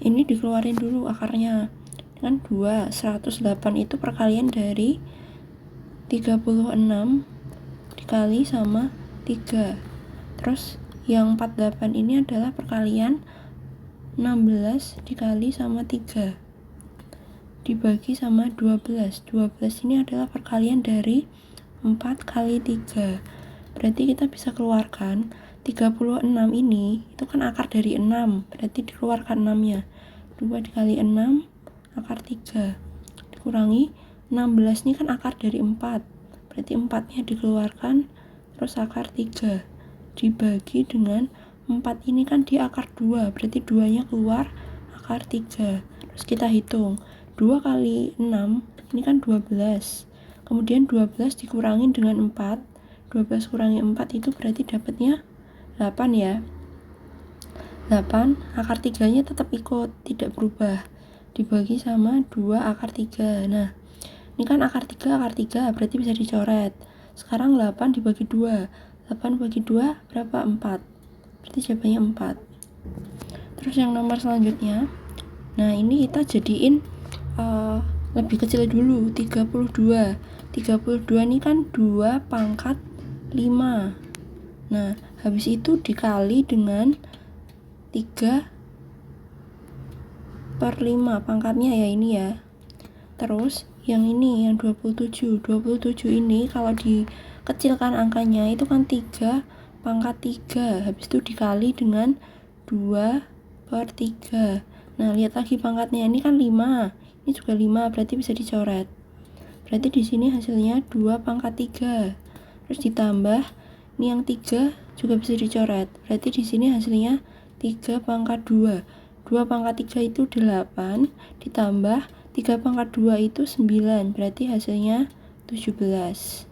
ini dikeluarin dulu akarnya. Kan 2, 108 itu perkalian dari 36 dikali sama 3. Terus yang 48 ini adalah perkalian 16 dikali sama 3 dibagi sama 12. 12 ini adalah perkalian dari 4 kali 3. Berarti kita bisa keluarkan 36 ini itu kan akar dari 6, berarti dikeluarkan 6-nya. 2 dikali 6 akar 3 dikurangi 16 ini kan akar dari 4, berarti 4-nya dikeluarkan, terus akar 3 dibagi dengan 4 ini kan di akar 2, berarti 2-nya keluar, akar 3. Terus kita hitung 2 kali 6 ini kan 12, kemudian 12 dikurangin dengan 4, 12 kurangi 4 itu berarti dapatnya 8 ya. 8, akar 3-nya tetap ikut, tidak berubah, dibagi sama 2 akar 3. Nah, ini kan akar 3, berarti bisa dicoret. Sekarang 8 dibagi 2. 8 bagi 2 berapa? 4. Berarti jawabannya 4. Terus yang nomor selanjutnya, nah ini kita jadiin lebih kecil dulu, 32. 32 ini kan 2 pangkat 5. Nah, habis itu dikali dengan 3 per 5 pangkatnya ya ini ya. Terus yang ini yang 27 ini kalau dikecilkan angkanya itu kan 3 pangkat 3, habis itu dikali dengan 2 per 3. Nah, lihat lagi pangkatnya, ini kan 5, ini juga 5, berarti bisa dicoret. Berarti di sini hasilnya 2 pangkat 3. Terus ditambah ini yang 3 juga bisa dicoret. Berarti di sini hasilnya 3 pangkat 2. 2 pangkat 3 itu 8, ditambah 3 pangkat 2 itu 9, berarti hasilnya 17.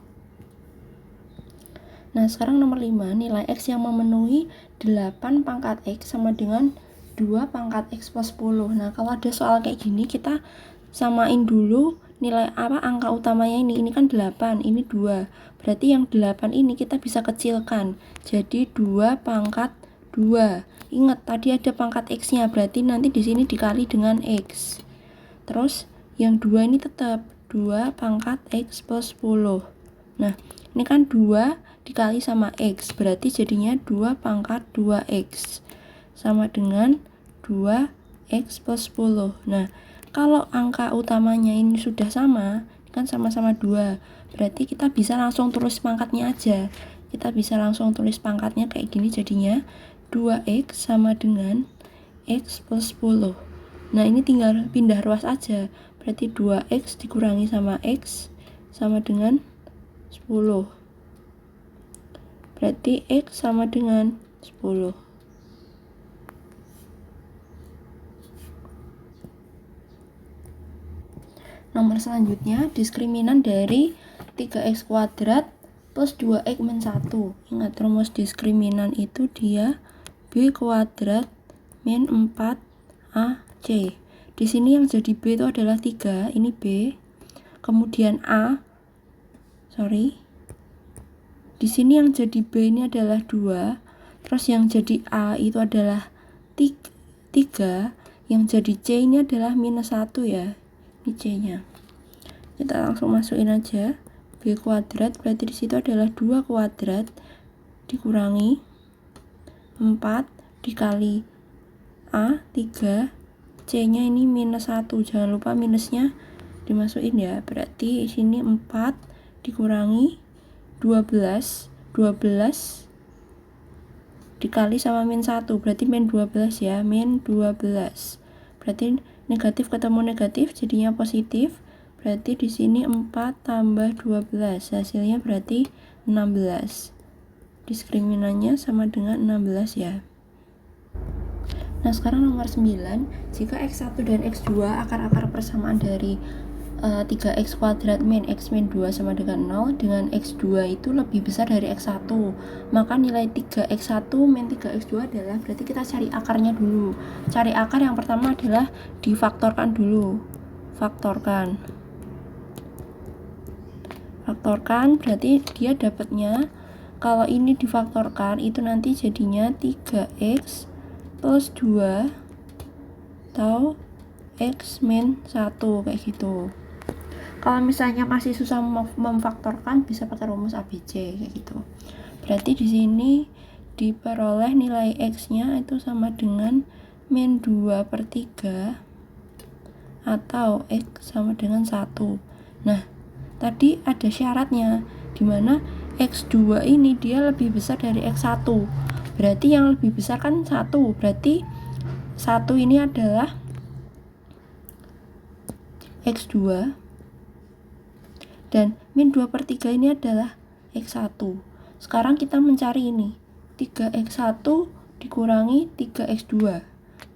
Nah, sekarang nomor 5, nilai X yang memenuhi 8 pangkat X sama dengan 2 pangkat X plus 10. Nah, kalau ada soal kayak gini, kita samain dulu nilai angka utamanya ini kan 8, ini 2. Berarti yang 8 ini kita bisa kecilkan, jadi 2 pangkat 2. Ingat, tadi ada pangkat X-nya, berarti nanti di sini dikali dengan X. Terus, yang 2 ini tetap 2 pangkat X plus 10. Nah, ini kan 2 dikali sama X, berarti jadinya 2 pangkat 2X. Sama dengan 2X plus 10. Nah, kalau angka utamanya ini sudah sama, kan sama-sama 2, berarti kita bisa langsung tulis pangkatnya aja. Kita bisa langsung tulis pangkatnya kayak gini, jadinya 2X sama dengan X plus 10. Nah, ini tinggal pindah ruas aja, berarti 2X dikurangi sama X sama dengan 10. Berarti X sama dengan 10. Nomor selanjutnya, diskriminan dari 3X kuadrat plus 2X min 1. Ingat, rumus diskriminan itu dia B kuadrat min 4AC. Di sini yang jadi B itu adalah 3, ini B. Kemudian di sini yang jadi B ini adalah 2. Terus yang jadi A itu adalah 3. Yang jadi C ini adalah minus 1 ya. Ini C-nya. Kita langsung masukin aja. B kuadrat berarti di situ adalah 2 kuadrat dikurangi 4 dikali A 3, C-nya ini minus 1. Jangan lupa minusnya dimasukin ya. Berarti di sini 4 dikurangi 12 dikali sama min 1, berarti min 12 ya, min 12. Berarti negatif ketemu negatif jadinya positif. Berarti di sini 4 tambah 12, hasilnya berarti 16. Diskriminannya sama dengan 16 ya. Nah, sekarang nomor 9, jika X1 dan X2 akar-akar persamaan dari 3X kuadrat min X min 2 sama dengan 0, dengan X2 itu lebih besar dari X1, maka nilai 3X1 min 3X2 adalah, berarti kita cari akarnya dulu. Cari akar yang pertama adalah difaktorkan dulu. Faktorkan, berarti dia dapatnya, kalau ini difaktorkan itu nanti jadinya 3X plus 2 atau X min 1 kayak gitu. Kalau misalnya masih susah memfaktorkan, bisa pakai rumus ABC kayak gitu. Berarti di sini diperoleh nilai X-nya itu sama dengan min 2/3 atau X sama dengan 1. Nah, tadi ada syaratnya, dimana X2 ini dia lebih besar dari X1. Berarti yang lebih besar kan 1. Berarti 1 ini adalah X2 dan min 2/3 ini adalah X1. Sekarang kita mencari ini 3X1 dikurangi 3X2.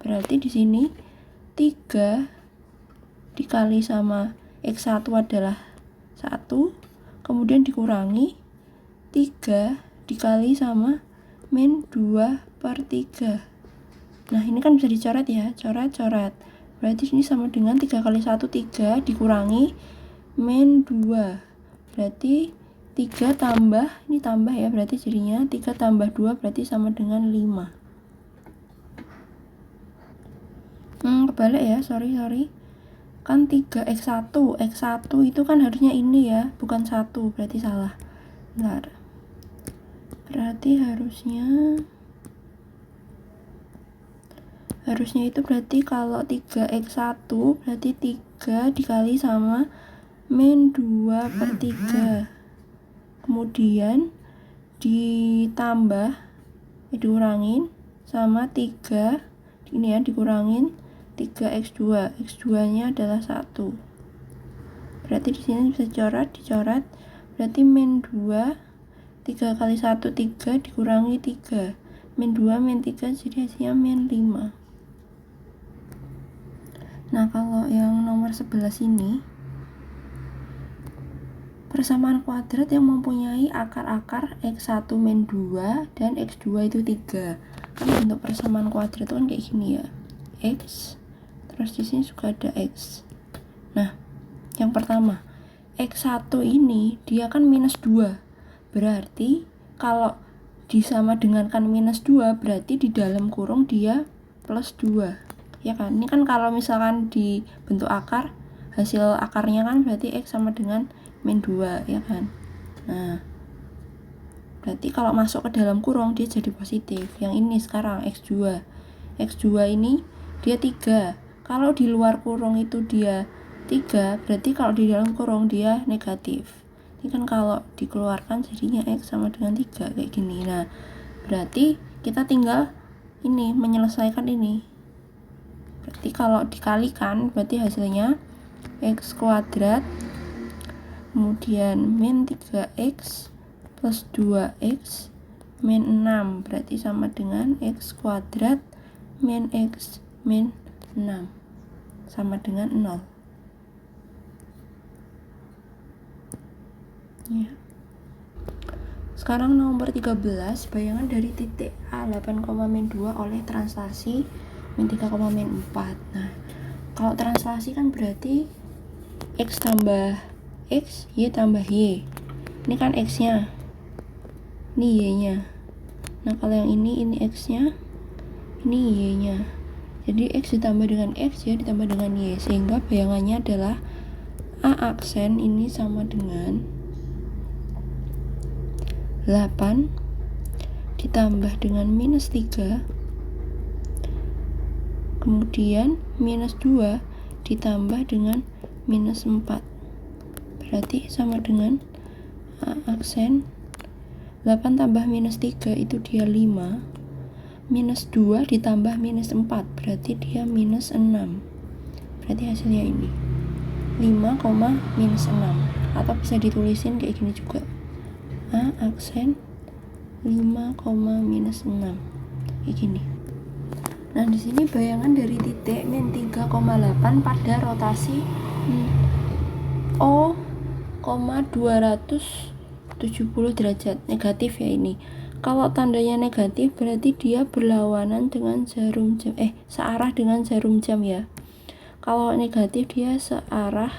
Berarti di sini 3 dikali sama X1 adalah 1, kemudian dikurangi 3 dikali sama min 2/3. Nah, ini kan bisa dicoret ya, coret. Berarti ini sama dengan 3 kali 1, 3 dikurangi min 2. Berarti 3 tambah, ini tambah ya, berarti jadinya 3 tambah 2 berarti sama dengan 5. Kebalik ya, sorry. Kan 3X1, X1 itu kan harusnya ini ya, bukan 1, berarti salah. Bentar. Berarti harusnya itu berarti kalau 3X1 berarti 3 dikali sama min 2/3. Kemudian dikurangin sama 3 ini ya, dikurangin 3X2. X2 nya adalah 1. Berarti di sini bisa dicoret. Berarti min 2 3 kali 1 3 dikurangi 3. Min 2 min 3 jadi hasilnya min 5. Nah, kalau yang nomor 11 ini persamaan kuadrat yang mempunyai akar-akar X1 min 2 dan X2 itu 3. Kan bentuk persamaan kuadrat itu kan kayak gini ya. X, terus di sini juga ada X. Nah, yang pertama, X1 ini dia kan minus 2. Berarti kalau disama dengankan minus 2, berarti di dalam kurung dia plus 2. Ya kan? Ini kan kalau misalkan di bentuk akar, hasil akarnya kan berarti X sama dengan min 2, ya kan? Nah, berarti kalau masuk ke dalam kurung dia jadi positif. Yang ini sekarang X2. X2 ini dia 3. Kalau di luar kurung itu dia 3, berarti kalau di dalam kurung dia negatif. Ini kan kalau dikeluarkan jadinya X sama dengan 3 kayak gini. Nah, berarti kita tinggal ini menyelesaikan ini. Berarti kalau dikalikan berarti hasilnya X kuadrat kemudian min 3X plus 2X min 6 berarti sama dengan X kuadrat min X min 6 sama dengan 0 ya. Sekarang nomor 13, bayangan dari titik A 8, min 2 oleh translasi min 3, min 4. Nah, kalau translasi kan berarti X tambah X, Y tambah Y. Ini kan X-nya, ini Y-nya. Nah, kalau yang ini X-nya, ini Y-nya. Jadi X ditambah dengan X, Y ditambah dengan Y. Sehingga bayangannya adalah A aksen ini sama dengan 8 ditambah dengan minus 3. Kemudian minus 2 ditambah dengan minus 4. Berarti sama dengan A aksen 8 tambah minus 3 itu dia 5. Minus 2 ditambah minus 4 berarti dia minus 6. Berarti hasilnya ini 5, minus 6. Atau bisa ditulisin kayak gini juga. A aksen 5, minus 6 kayak gini. Nah, di sini bayangan dari titik min 3,8 pada rotasi O, 270 derajat negatif ya ini. Kalau tandanya negatif berarti dia berlawanan dengan jarum jam, searah dengan jarum jam ya. Kalau negatif dia searah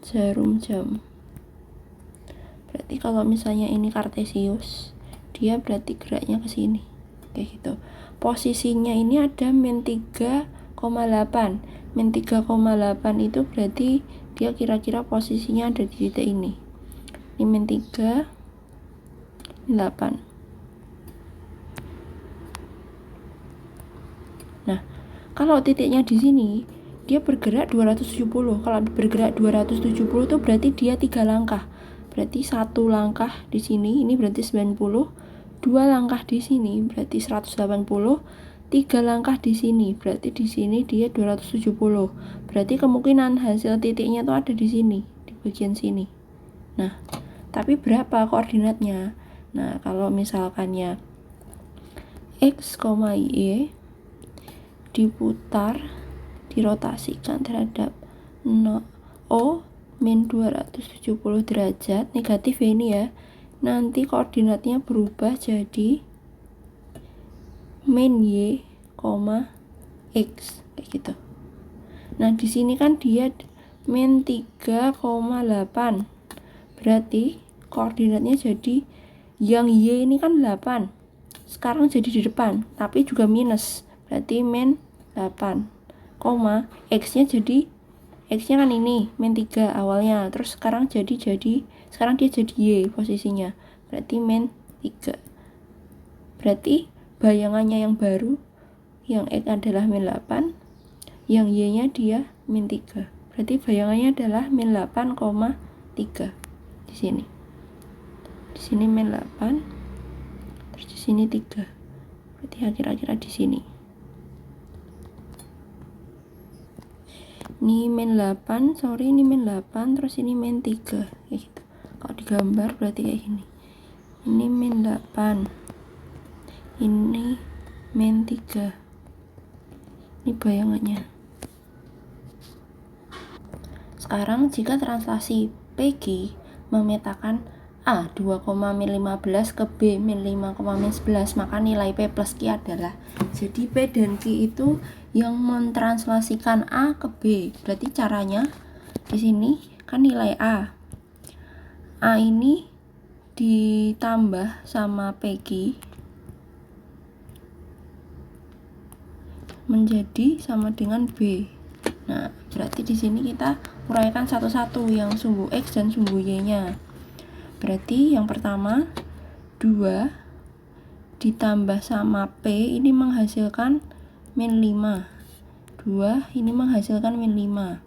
jarum jam. Berarti kalau misalnya ini kartesius, dia berarti geraknya ke sini kayak gitu. Posisinya ini ada min 3,8. Min 3,8 itu berarti dia kira-kira posisinya ada di titik ini. Ini min 3,8. Nah, kalau titiknya di sini, dia bergerak 270. Kalau bergerak 270 itu berarti dia 3 langkah. Berarti 1 langkah di sini, ini berarti 90. 2 langkah di sini, berarti 180. 3 langkah di sini, berarti di sini dia 270. Berarti kemungkinan hasil titiknya itu ada di sini, di bagian sini. Nah, tapi berapa koordinatnya? Nah, kalau misalkannya X, Y diputar, dirotasikan terhadap O min 270 derajat, negatif ya ini ya. Nanti koordinatnya berubah jadi min Y, X kayak gitu. Nah, di sini kan dia min 3,8. Berarti koordinatnya jadi yang Y ini kan 8. Sekarang jadi di depan, tapi juga minus. Berarti min 8, X-nya jadi X-nya kan ini min 3 awalnya, terus sekarang dia jadi Y posisinya, berarti min 3. Berarti bayangannya yang baru, yang X adalah min 8, yang Y-nya dia min 3. Berarti bayangannya adalah min 8,3 di sini. Di sini min 8, terus di sini 3. Berarti kira-kira di sini. Ini min 8, ini min 8, terus ini min 3 kayak gitu. Kalau digambar berarti kayak gini. Ini min 8, ini min 3. Ini bayangannya. Sekarang jika translasi PQ memetakan A 2,min15 ke B min 5,min11, maka nilai P plus Q adalah, jadi P dan Q itu yang mentransslasikan A ke B. Berarti caranya di sini kan nilai A ini ditambah sama PQ menjadi sama dengan B. Nah, berarti di sini kita uraikan satu-satu yang sumbu X dan sumbu Y-nya. Berarti yang pertama 2 ditambah sama P ini menghasilkan min 5. 2 ini menghasilkan min 5.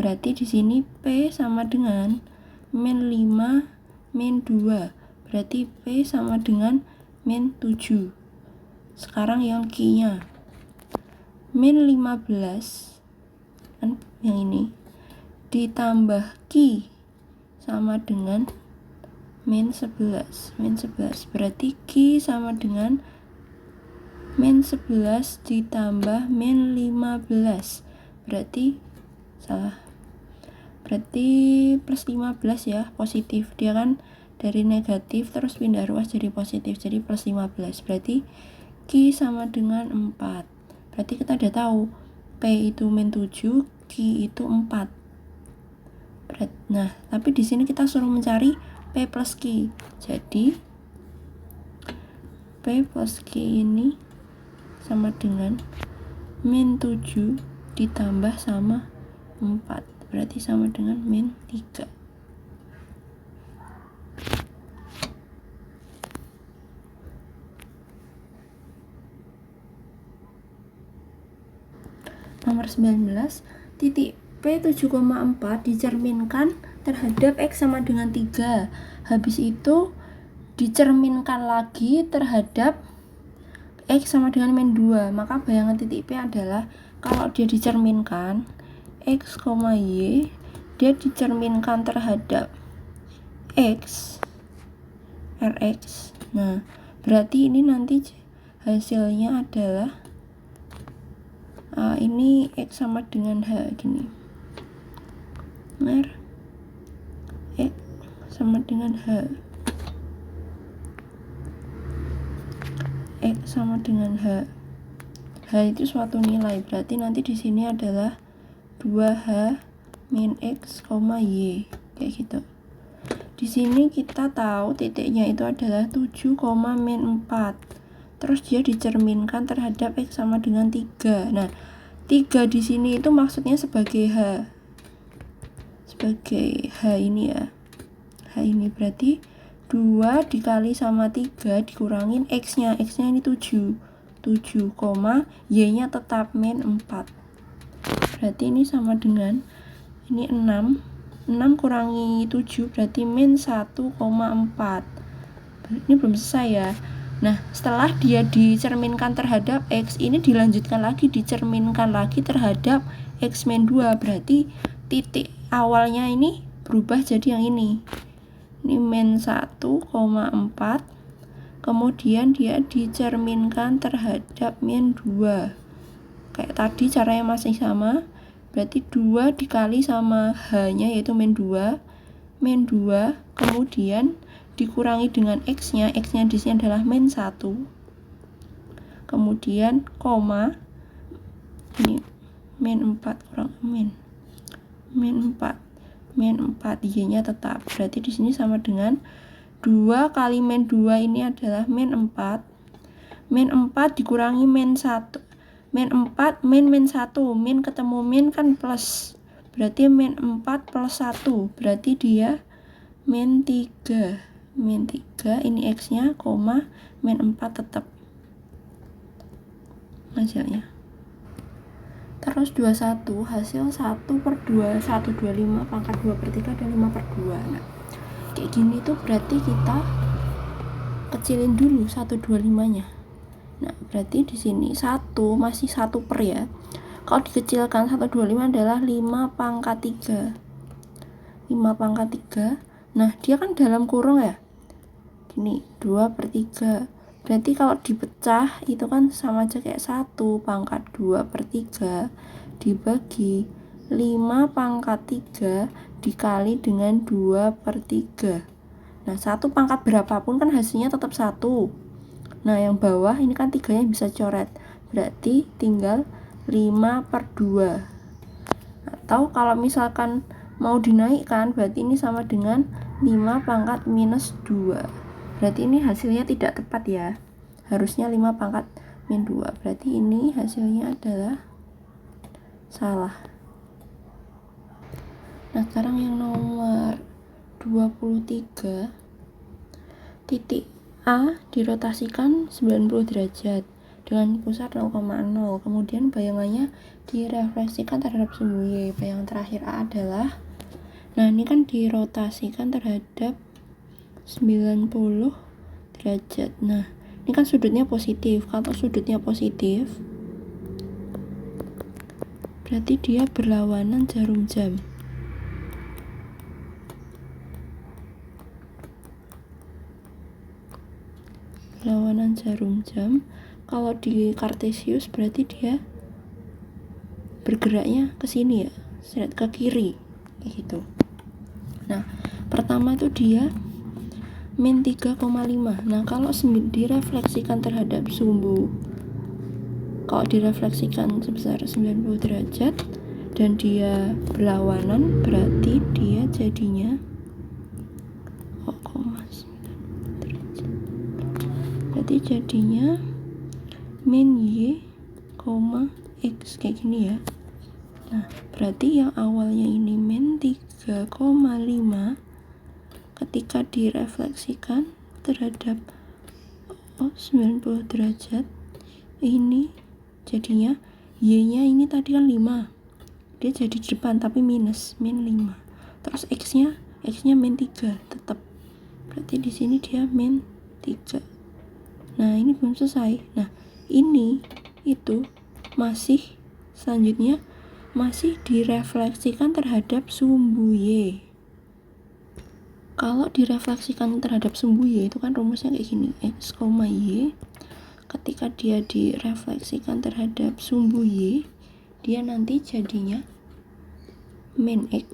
Berarti di sini P sama dengan min 5 min 2. Berarti P sama dengan min 7. Sekarang yang Q-nya. Min 15 kan yang ini ditambah Q sama dengan min 11. Berarti Q sama dengan min 11 ditambah min 15. Berarti salah. Berarti plus 15 ya, positif. Dia kan dari negatif terus pindah ruas jadi positif, jadi plus 15. Berarti Q sama dengan 4. Berarti kita udah tahu P itu min 7, Q itu 4. Nah, tapi di sini kita suruh mencari P plus Q. Jadi P plus Q ini sama dengan min 7 ditambah sama 4. Berarti sama dengan min 3. Nomor 19, titik P 7,4 dicerminkan terhadap X sama dengan 3. Habis itu dicerminkan lagi terhadap X sama dengan min 2. Maka bayangan titik P adalah kalau dia dicerminkan X, Y, dia dicerminkan terhadap X, Rx. Nah, berarti ini nanti hasilnya adalah ini X sama dengan H gini. X sama dengan H. X sama dengan H. H itu suatu nilai, berarti nanti di sini adalah 2H min X, Y kayak gitu. Di sini kita tahu titiknya itu adalah 7, min 4. terus dia dicerminkan terhadap X sama dengan 3. Nah, 3 di sini itu maksudnya sebagai H. Sebagai H ini ya. H ini berarti 2 dikali sama 3 dikurangin X-nya. X-nya ini 7, Y-nya tetap min 4. Berarti ini sama dengan ini 6 kurangi 7 berarti min 1,4. Ini belum selesai ya. Nah, setelah dia dicerminkan terhadap X, ini dilanjutkan lagi, dicerminkan lagi terhadap X min 2. Berarti titik awalnya ini berubah jadi yang ini. Ini min 1,4. Kemudian dia dicerminkan terhadap min 2. Kayak tadi caranya masih sama. Berarti 2 dikali sama H-nya yaitu min 2. Kemudian dikurangi dengan X-nya. X-nya di sini adalah min 1. Kemudian koma. Ini min 4 kurang min 4. Y-nya tetap. Berarti di sini sama dengan 2 kali min 2 ini adalah min 4. Min 4 dikurangi min 1. Min 4 min 1. Min ketemu min kan plus. Berarti min 4 plus 1. Berarti dia min 3. Min 3 ini X-nya, koma, min 4 tetap hasilnya. Terus 21 hasil 1/2, 125 pangkat 2/3 dan 5/2. Nah, kayak gini tuh berarti kita kecilin dulu 125-nya. Nah, berarti di sini 1 masih 1 per ya. Kalau dikecilkan 125 adalah 5 pangkat 3. 5 pangkat 3. Nah, dia kan dalam kurung ya. Gini, 2/3. Berarti kalau dipecah itu kan sama aja kayak 1 pangkat 2/3 dibagi 5 pangkat 3 dikali dengan 2/3. Nah, 1 pangkat berapapun kan hasilnya tetap 1. Nah, yang bawah ini kan 3-nya bisa coret. Berarti tinggal 5/2. Atau kalau misalkan mau dinaikkan, berarti ini sama dengan 5 pangkat minus 2. Berarti ini hasilnya tidak tepat ya. Harusnya 5 pangkat min 2. Berarti ini hasilnya adalah salah. Nah, sekarang yang nomor 23. Titik A dirotasikan 90 derajat dengan pusat 0,0. Kemudian bayangannya direfleksikan terhadap sumbu Y. Bayangan terakhir A adalah, nah ini kan dirotasikan terhadap 90 derajat. Nah, ini kan sudutnya positif. Kalau sudutnya positif, berarti dia berlawanan jarum jam. Berlawanan jarum jam. Kalau di Kartesius berarti dia bergeraknya ke sini ya, seret ke kiri kayak gitu. Nah, pertama itu dia min 3,5. Nah, kalau direfleksikan terhadap sumbu, kalau direfleksikan sebesar 90 derajat dan dia berlawanan, berarti dia jadinya 0,9 derajat. Berarti jadinya min Y, X kayak gini ya. Nah, berarti yang awalnya ini min 3,5 ketika direfleksikan terhadap 90 derajat ini jadinya Y-nya ini tadi kan 5. Dia jadi di depan tapi minus, min 5. Terus X-nya min 3 tetap. Berarti di sini dia min 3. Nah, ini belum selesai. Nah, ini itu masih selanjutnya masih direfleksikan terhadap sumbu Y. Kalau direfleksikan terhadap sumbu Y itu kan rumusnya kayak gini, X, Y. Ketika dia direfleksikan terhadap sumbu Y, dia nanti jadinya min X,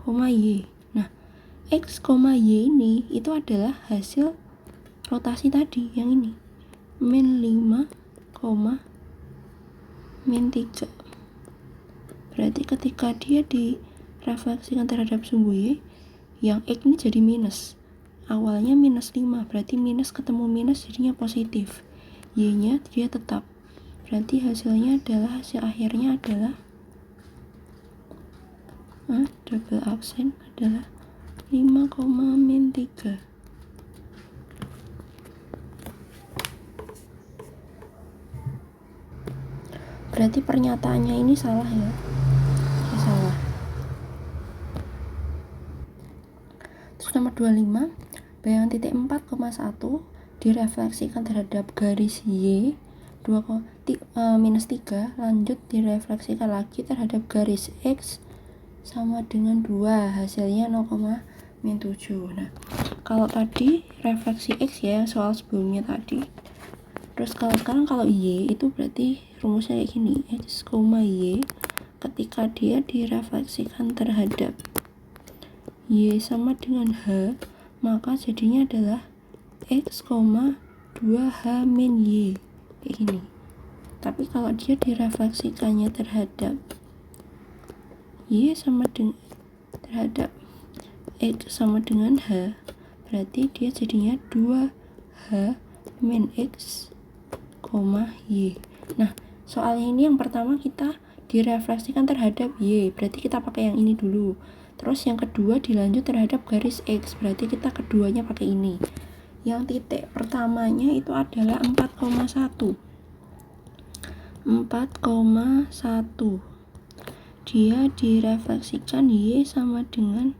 Y. Nah, X, Y ini itu adalah hasil rotasi tadi, yang ini. Min 5, min 3. Berarti ketika dia direfleksikan terhadap sumbu Y, yang X ini jadi minus. Awalnya minus 5, berarti minus ketemu minus jadinya positif. Y-nya dia tetap. Berarti hasil akhirnya adalah double absen adalah 5,-3. Berarti pernyataannya ini salah ya. Salah. Terus nomor 25, bayangan titik 4,1 direfleksikan terhadap garis Y 2,-3, lanjut direfleksikan lagi terhadap garis X sama dengan 2, hasilnya 0,-7. Nah, kalau tadi refleksi X ya, soal sebelumnya tadi. Terus sekarang kalau Y itu berarti rumusnya kayak gini, X, Y ketika dia direfleksikan terhadap Y sama dengan H, maka jadinya adalah X, 2H min Y kayak gini. Tapi kalau dia direfleksikannya terhadap Y sama dengan terhadap X sama dengan H, berarti dia jadinya 2H min X, Y. Nah, soalnya ini yang pertama kita direfleksikan terhadap Y, berarti kita pakai yang ini dulu. Terus yang kedua dilanjut terhadap garis X, berarti kita keduanya pakai ini. Yang titik pertamanya itu adalah 4,1. Dia direfleksikan Y sama dengan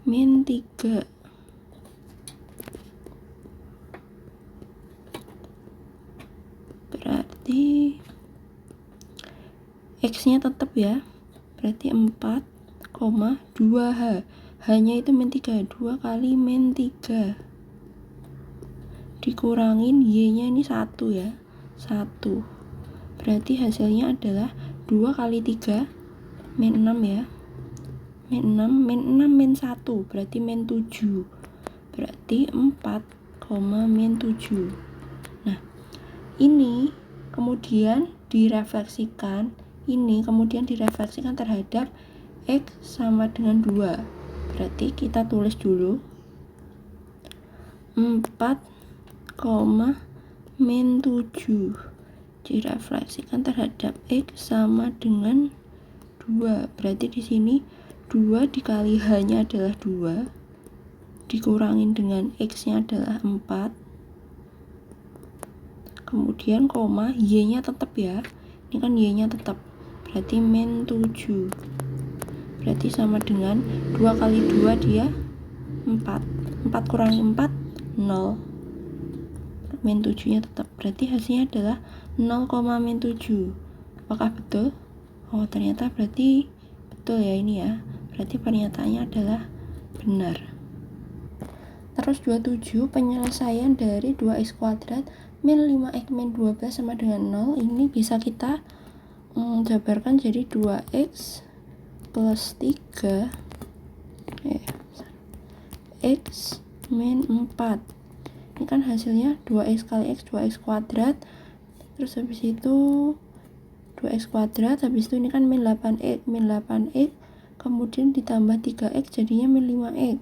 -3. Berarti X-nya tetap ya. Berarti 4,2H. H-nya itu -3. 2 kali -3. Dikurangin Y-nya ini 1 ya. 1. Berarti hasilnya adalah 2 kali 3 -6 ya. -6 berarti -7. Berarti 4, -7. Nah, ini kemudian direfleksikan terhadap X sama dengan 2. Berarti kita tulis dulu 4, -7 direfleksikan terhadap X sama dengan 2. Berarti di sini 2 dikali H-nya adalah 2, dikurangin dengan X-nya adalah 4, kemudian koma, Y-nya tetap ya. Ini kan Y-nya tetap, berarti -7. Berarti sama dengan 2 kali 2 dia 4. 4 kurangi 4, 0. -7-nya tetap. Berarti hasilnya adalah 0,-7. Apakah betul? Oh, ternyata berarti betul ya ini ya. Berarti pernyataannya adalah benar. Terus 27, penyelesaian dari 2x kuadrat min 5x min 12 sama dengan 0. Ini bisa kita jabarkan jadi 2x plus 3 x min 4. Ini kan hasilnya 2x kali x, 2x kuadrat. Terus habis itu 2x kuadrat, habis itu ini kan min 8x, kemudian ditambah 3x jadinya min 5x,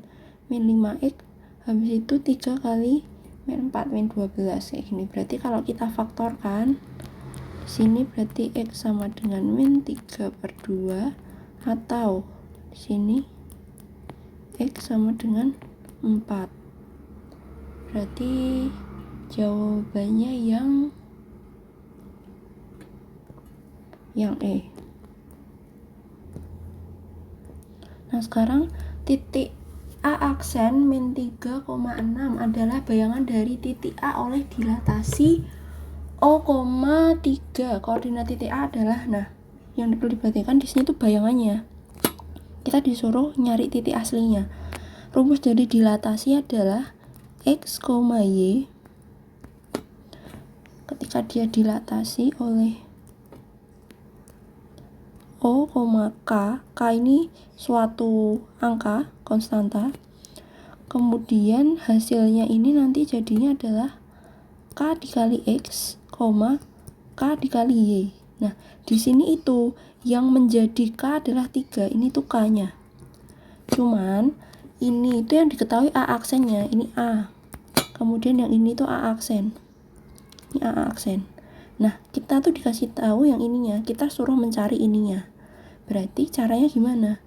habis itu 3 kali min 4, min 12 kayak gini. Berarti kalau kita faktorkan di sini berarti x sama dengan min 3/2, atau di sini x sama dengan 4. Berarti jawabannya yang E. Nah, sekarang titik A aksen min 3,6 adalah bayangan dari titik A oleh dilatasi O,3. Koordinat titik A adalah, nah, yang perlu diperhatikan di sini tuh bayangannya. Kita disuruh nyari titik aslinya. Rumus dari dilatasi adalah X, Y ketika dia dilatasi oleh O, K. K ini suatu angka konstanta. Kemudian hasilnya ini nanti jadinya adalah K dikali X, K dikali Y. Nah, di sini itu yang menjadi K adalah 3. Ini tuh K-nya. Cuman ini itu yang diketahui A aksennya, ini A. Kemudian yang ini tuh A aksen. Ini A aksen. Nah, kita tuh dikasih tahu yang ininya, kita suruh mencari ininya. Berarti caranya gimana?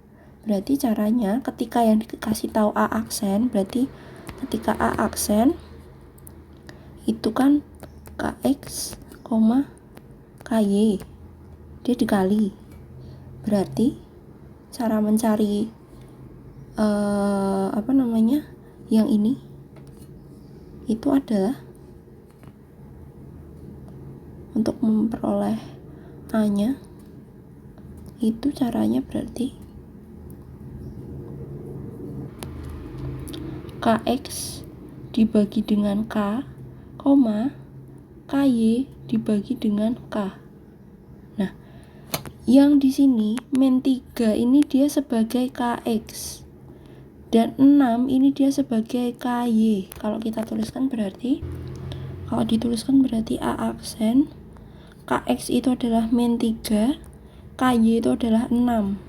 Berarti caranya ketika yang dikasih tahu A aksen, berarti ketika A aksen itu kan KX, KY, dia dikali. Berarti cara mencari yang ini itu adalah untuk memperoleh A-nya itu caranya berarti KX dibagi dengan K, KY dibagi dengan K. Nah, yang di sini min 3 ini dia sebagai KX dan 6 ini dia sebagai KY. Kalau dituliskan berarti A aksen, KX itu adalah min 3, KY itu adalah 6.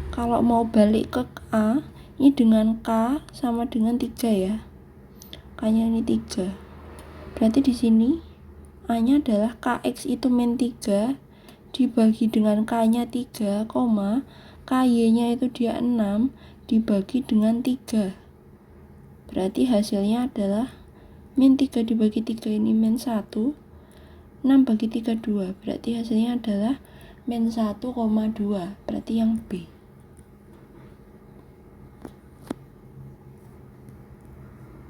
Kalau mau balik ke A, ini dengan K sama dengan 3 ya. K-nya ini 3. Berarti di sini A-nya adalah KX itu min 3 dibagi dengan K-nya 3, KY-nya itu dia 6 dibagi dengan 3. Berarti hasilnya adalah min 3 dibagi 3 ini min 1, 6 bagi 3 2. Berarti hasilnya adalah min 1,2. Berarti yang B.